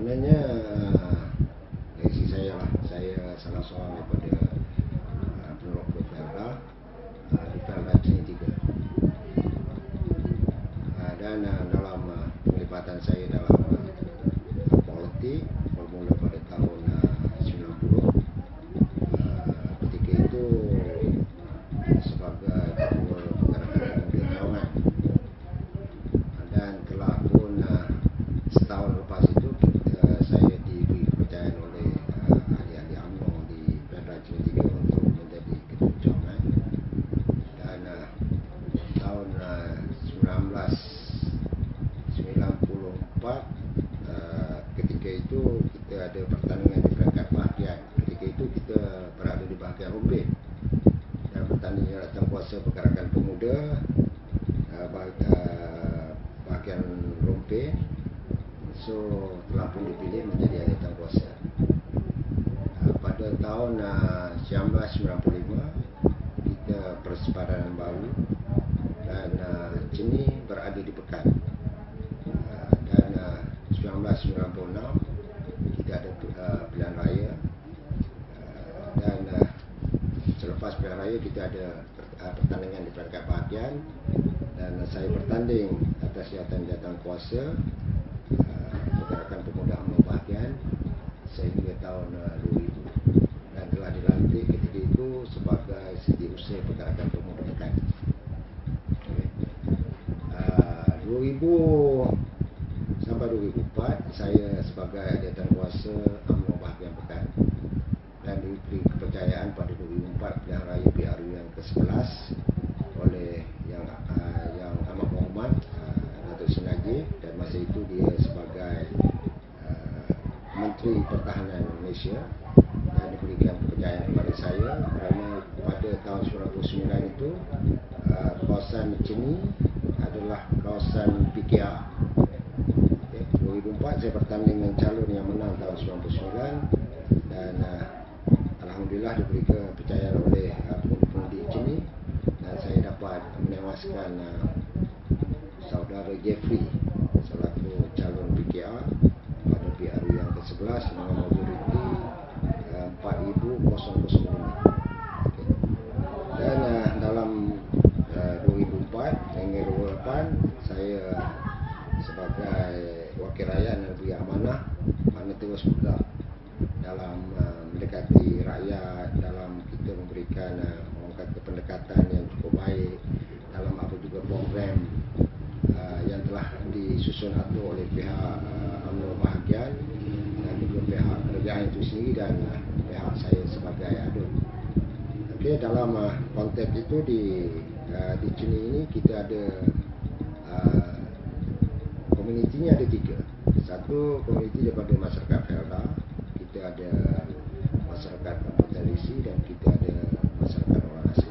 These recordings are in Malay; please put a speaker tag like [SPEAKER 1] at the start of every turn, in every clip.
[SPEAKER 1] Maknanya dari saya lah, saya salah seorang daripada peneroka Felda di Felda Cini 3. Dan dalam penglibatan saya dalam politik bermula pada tahun 90, ketika itu sebagai ketua pergerakan pemuda kawan, dan telah pun setahun lepas itu saya diberi kepercayaan oleh ahli-ahli UMNO di Felda Cini 3 untuk menjadi ketua cawangan. Dan tahun 1994, ketika itu kita ada pertandingan di peringkat bahagian. Ketika itu kita berada di bahagian rumput, dan pertandingan jawatankuasa pergerakan pemuda bahagian rumput. So telah pun dipilih menjadi ahli jawatankuasa. Pada tahun 1995 kita persepadanan baru, dan Cini berada di Pekan. Dan 1996 kita ada pilihan raya, dan selepas pilihan raya kita ada pertandingan di peringkat bahagian, dan saya bertanding atas jawatankuasa pergerakan pemuda UMNO bahagian sehingga tahun 2000, dan telah dilantik ketika itu sebagai setiausaha pergerakan pemuda Pekan. 2000 sampai 2004 saya sebagai jawatankuasa UMNO bahagian Pekan, dan diberi kepercayaan pada 2004 pilihan raya PRU yang ke-11 oleh yang amat berhormat Datuk Seri Najib, dan masa itu dia sebagai Menteri Pertahanan Malaysia, dan diberikan kepercayaan kepada saya kerana pada tahun 1999 itu kawasan Cini adalah kawasan PKR. 2004 saya bertanding dengan calon yang menang tahun 1999, dan alhamdulillah diberi kepercayaan oleh pengundi Cini, dan saya dapat menewaskan saudara Jeffrey selaku calon PKR pada PRU yang ke-11 dengan majoriti 4,005. Dan dalam 2004 hingga 2008 saya sebagai wakil rakyat dan beri amanah, mana terus bergerak dalam mendekati rakyat, dalam kita memberikan orang kata pendekatan yang cukup baik dalam apa juga program yang telah disusun atur oleh pihak UMNO bahagian, dan juga pihak kerajaan itu sendiri, dan pihak saya sebagai adun. Okay, dalam konteks itu di Cini ini kita ada komunitinya ada 3. Satu komuniti daripada masyarakat Felda, kita ada masyarakat kampung tradisi, dan kita ada masyarakat orang asli.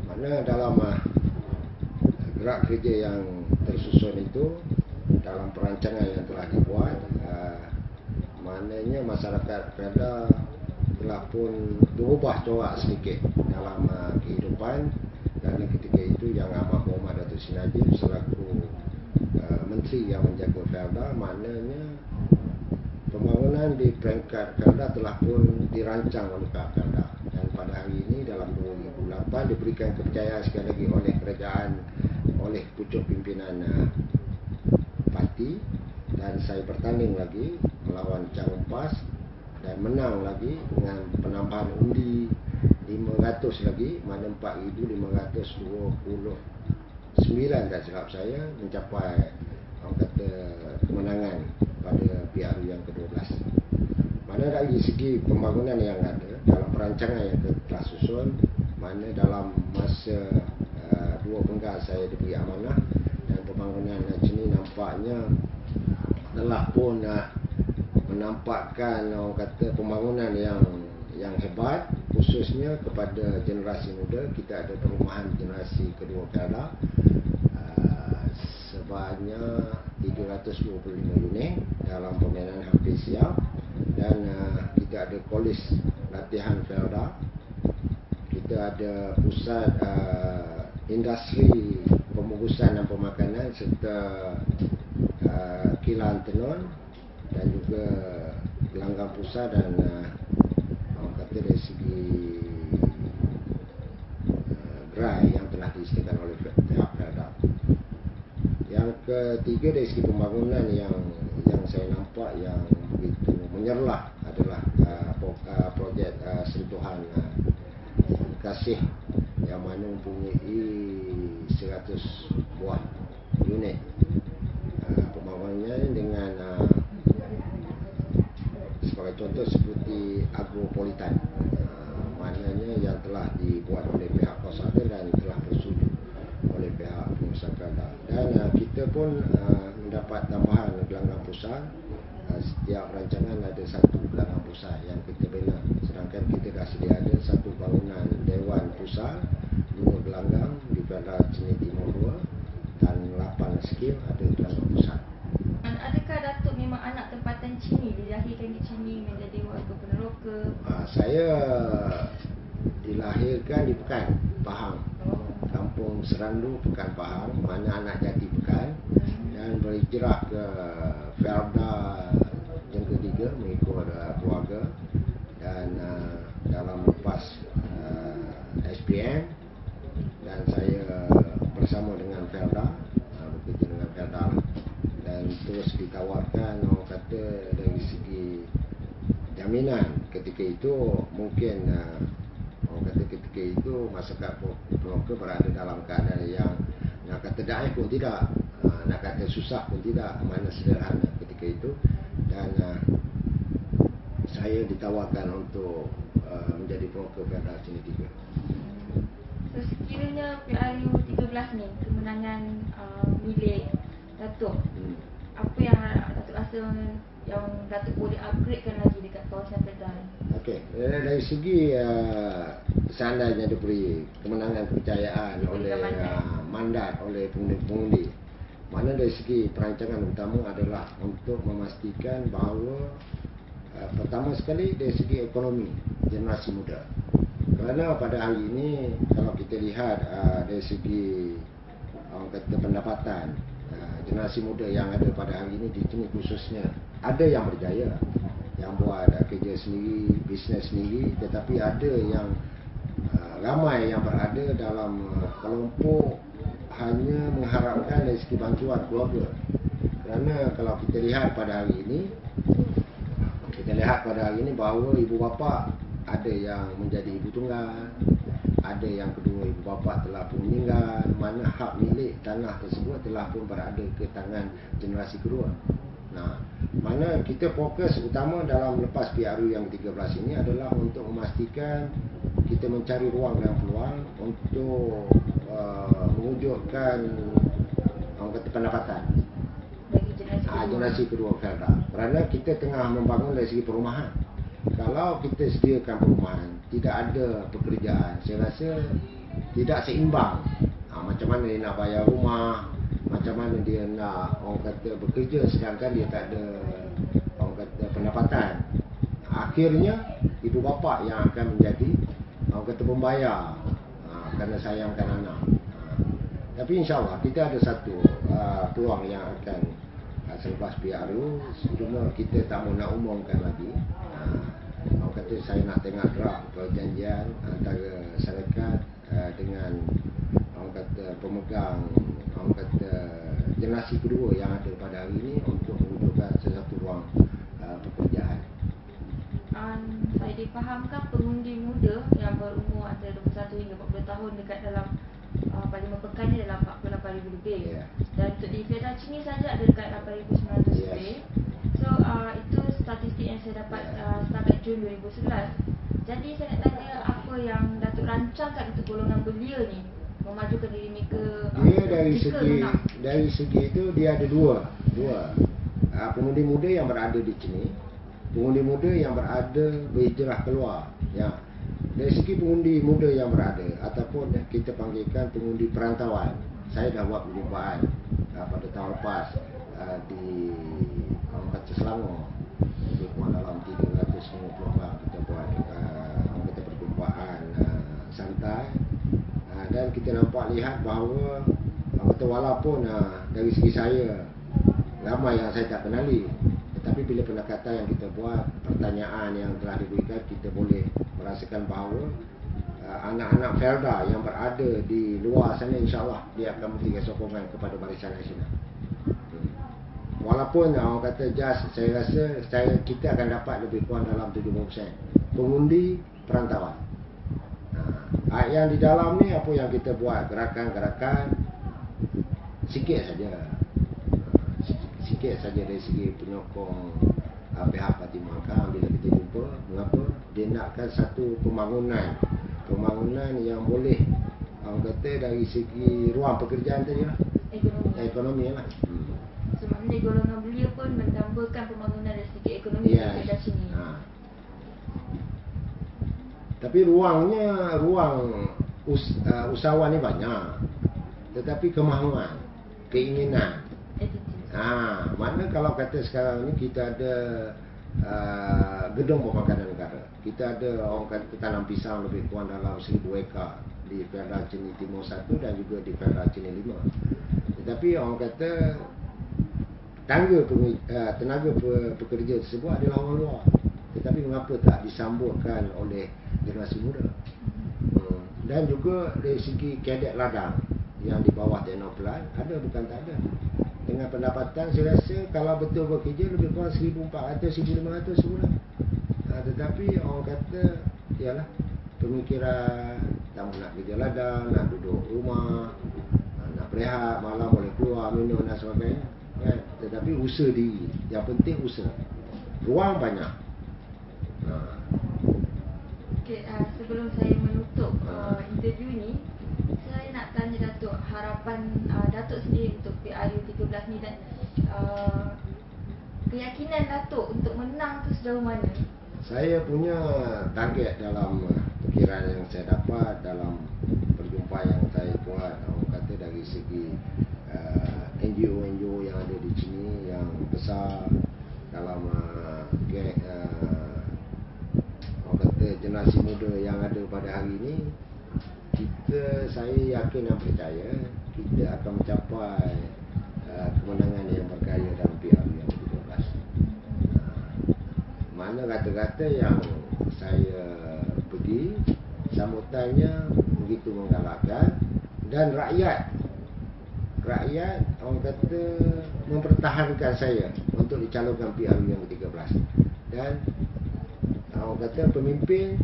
[SPEAKER 1] Mana dalam gerak kerja yang tersusun itu, dalam perancangan yang telah dibuat, maknanya masyarakat Felda telah pun berubah corak sedikit dalam kehidupan, dan ketika itu yang amat berhormat Datuk Seri Najib selaku Menteri yang menjaga Felda, maknanya pembangunan di peringkat Felda telah pun dirancang oleh pihak Felda, dan pada hari ini dalam 2008 diberikan kepercayaan sekali lagi oleh kerajaan, oleh pucuk pimpinan parti, dan saya bertanding lagi melawan Cang Umpas dan menang lagi dengan penambahan undi 500 lagi, mana 4,529 tak silap saya, mencapai orang kata kemenangan pada PRU yang ke-12. Mana dari segi pembangunan yang ada dalam perancangan yang telah susun, mana dalam masa 2 penggal saya diberi amanah, dan pembangunan Cini nampaknya telah pun menampakkan orang kata pembangunan yang hebat, khususnya kepada generasi muda. Kita ada perumahan generasi kedua Felda sebanyak 325 unit dalam pembinaan hampir siap, dan kita ada kolej latihan Felda, kita ada pusat industri pembungkusan dan pemakanan serta kilang tenun dan juga gelanggang pusat dan orang kata dari segi gerai yang telah disediakan oleh pihak Peradab. Yang ketiga dari segi pembangunan yang saya nampak yang begitu menyerlah adalah projek sentuhan Kasih yang mana mempunyai 100 buah unit pembangunannya dengan sebagai contoh seperti agropolitan, maknanya yang telah dibuat oleh pihak kuasa dan telah bersetuju oleh pihak pengusaha Peradab. Dan kita pun mendapat tambahan gelanggang pusat. Setiap rancangan ada satu gelanggang pusat yang kita bina, sedangkan kita dah sedia ada satu bangunan Dewan Pusat, 2 gelanggang di Peradab Cini Timur 2 dan 8 skim ada gelanggang pusat.
[SPEAKER 2] Adakah Datuk memang anak tempatan Cini, dilahirkan di Cini menjadi warga peneroka?
[SPEAKER 1] Saya dilahirkan di Pekan, Pahang. Kampung Serandu, Pekan Pahang, mana anak jati Pekan, dan berhijrah ke Felda yang ketiga mengikut keluarga, dan dalam lepas SPM dan saya bersama dengan Felda, bekerja dengan Felda dan terus ditawarkan orang kata dari segi jaminan ketika itu mungkin orang kata ketika itu masyarakat peneroka berada dalam keadaan yang nak kata daif pun tidak, nak kata susah pun tidak, mana sederhana ketika itu. Dan saya ditawarkan untuk menjadi peneroka Peradab Cini 3.
[SPEAKER 2] So, sekiranya PRU 13 ni kemenangan milik Datuk, apa yang Datuk rasa yang Datuk boleh upgradekan lagi dekat kawasan Kedah?
[SPEAKER 1] Okey, dari segi seandainya diberi kemenangan kepercayaan oleh mandat oleh pengundi, mana dari segi perancangan utama adalah untuk memastikan bahawa pertama sekali dari segi ekonomi generasi muda. Kerana pada hari ini kalau kita lihat dari segi orang kata pendapatan, generasi muda yang ada pada hari ini di sini khususnya ada yang berjaya, yang buat kerja sendiri, bisnes sendiri, tetapi ada yang ramai yang berada dalam kelompok hanya mengharapkan dari segi bantuan keluarga. Kerana kalau kita lihat pada hari ini, bahawa ibu bapa ada yang menjadi ibu tunggal, ada yang kedua ibu bapa telah pun meninggal, mana hak milik tanah tersebut telah pun berada ke tangan generasi kedua. Nah, mana kita fokus utama dalam lepas PRU yang 13 ini adalah untuk memastikan kita mencari ruang dan peluang untuk mewujudkan orang kata pendapatan
[SPEAKER 2] Bagi
[SPEAKER 1] generasi kedua Peradab. Kerana kita tengah membangun dari segi perumahan. Kalau kita sediakan perumahan, tidak ada pekerjaan, saya rasa tidak seimbang. Macam mana dia nak bayar rumah, macam mana dia nak orang kata bekerja sedangkan dia tak ada orang kata pendapatan. Akhirnya ibu bapa yang akan menjadi orang kata pembayar kerana sayangkan anak. Tapi insyaAllah kita ada satu peluang yang akan selepas PRU, cuma kita tak mahu nak umumkan lagi. Orang kata saya nak tengok draft perjanjian antara syarikat dengan orang kata pemegang orang kata generasi kedua yang ada pada hari ini untuk mewujudkan sesuatu ruang pekerjaan.
[SPEAKER 2] Saya difahamkan pengundi muda yang berumur antara 21 hingga 40 tahun dekat dalam Parlimen Pekan ni dalam 48,000 lebih. Dan untuk di Peradab Cini saja ada dekat 8,900 lebih. So itu statistik yang saya dapat setakat Jun 2011. Jadi saya nak tanya apa yang Datuk rancangkan untuk golongan belia ni memajukan diri mereka.
[SPEAKER 1] Dia dari segi itu dia ada dua pengundi muda yang berada di sini, pengundi muda yang berada berhijrah keluar. Ya. Dari segi pengundi muda yang berada ataupun kita panggilkan pengundi perantauan, saya dah buat perjumpaan pada tahun lepas di orang kata Selangor, lebih kurang dalam 350 orang kita buat orang kata perjumpaan santai Dan kita lihat bahawa walaupun dari segi saya ramai yang saya tak kenali, tetapi bila pendekatan yang kita buat, pertanyaan yang telah diberikan, kita boleh merasakan bahawa anak-anak Felda yang berada di luar sana, insyaAllah dia akan memberikan sokongan kepada Barisan Nasional. Walaupun orang kata just, saya rasa kita akan dapat lebih kurang dalam 70% pengundi perantauan. Yang di dalam ni apa yang kita buat, gerakan-gerakan sikit saja dari segi penyokong pihak Parti Muangkang. Bila kita jumpa, mengapa dia nakkan satu pembangunan yang boleh, orang kata dari segi ruang pekerjaan tadi lah, ekonomi lah.
[SPEAKER 2] So maknanya golongan beliau pun menambahkan pembangunan dari segi ekonomi pada sini.
[SPEAKER 1] Tapi ruang usahawan ni banyak, tetapi kemahuan, keinginan. Mana kalau kata sekarang ni kita ada gedung pemakanan negara, kita ada orang kata tanam pisang lebih kurang dalam 1000 ekar di Felda Cini Timur 1 dan juga di Felda Cini 5. Tetapi orang kata tenaga pekerja tersebut adalah orang luar, tetapi mengapa tak disambutkan oleh generasi muda? Dan juga dari segi kadet ladang yang di bawah teknoplan, ada bukan tak ada. Dengan pendapatan saya rasa kalau betul bekerja lebih kurang 1,400-1,500 sebulan. Tetapi orang kata ialah pemikiran tak nak kerja ladang, nak duduk rumah, nak berehat, malam boleh keluar minum dan sebagainya, kan? Tetapi usaha diri, yang penting usaha, ruang banyak.
[SPEAKER 2] Okay, sebelum saya menutup interview ni, saya nak tanya Datuk, harapan Datuk sendiri untuk PRU 13 ni, dan keyakinan Datuk untuk menang tu sejauh mana?
[SPEAKER 1] Saya punya target dalam perkiraan yang saya dapat dalam perjumpaan yang saya buat, orang kata dari segi NGO yang ada di sini yang besar dalam orang kata generasi muda yang ada pada hari ini, saya yakin dan percaya kita akan mencapai kemenangan yang bergaya dalam PRU yang ke-13. Mana kata-kata yang saya pergi, sambutannya begitu menggalakkan, dan rakyat orang kata mempertahankan saya untuk dicalonkan PRU yang ke-13. Dan orang kata pemimpin,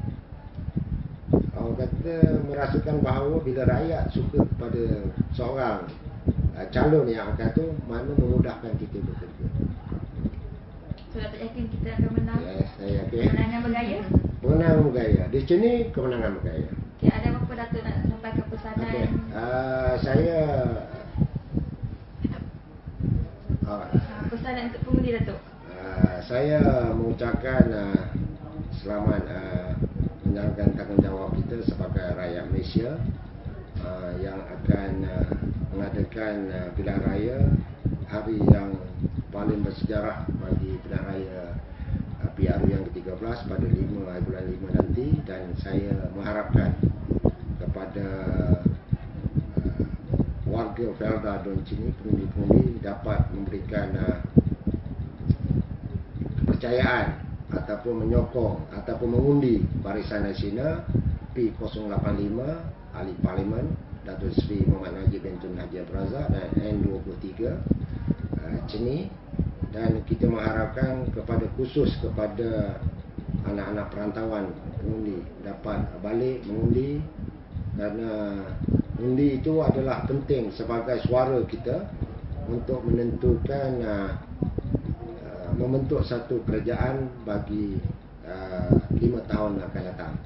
[SPEAKER 1] orang kata merasakan bahawa bila rakyat suka kepada seorang calon yang akan tu, mana memudahkan kita bekerja.
[SPEAKER 2] So Datuk yakin kita akan menang?
[SPEAKER 1] Yes, saya yakin.
[SPEAKER 2] Kemenangan bergaya?
[SPEAKER 1] Kemenangan bergaya. Di sini kemenangan bergaya.
[SPEAKER 2] Okay, ada apa Datuk nak sampaikan pesanan?
[SPEAKER 1] Saya
[SPEAKER 2] pesanan untuk pengundi Datuk.
[SPEAKER 1] Saya mengucapkan selamat menjalankan tanggungjawab kita sebagai rakyat Malaysia yang akan mengadakan pilihan raya, hari yang paling bersejarah bagi pilihan raya PRU yang ke-13 pada 5 bulan 5 nanti. Dan saya mengharapkan kepada warga Felda Don Cini, pengundi-pengundi dapat memberikan kepercayaan ataupun menyokong ataupun mengundi Barisan Nasional P085 Ahli Parlimen Datuk Seri Muhammad Najib bin Tun Haji Abdul Razak dan N23 Cini. Dan kita mengharapkan khusus kepada anak-anak perantauan pengundi dapat balik mengundi, kerana undi itu adalah penting sebagai suara kita untuk menentukan membentuk satu kerajaan bagi 5 tahun akan datang.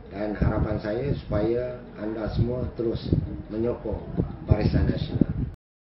[SPEAKER 1] Dan harapan saya supaya anda semua terus menyokong Barisan Nasional.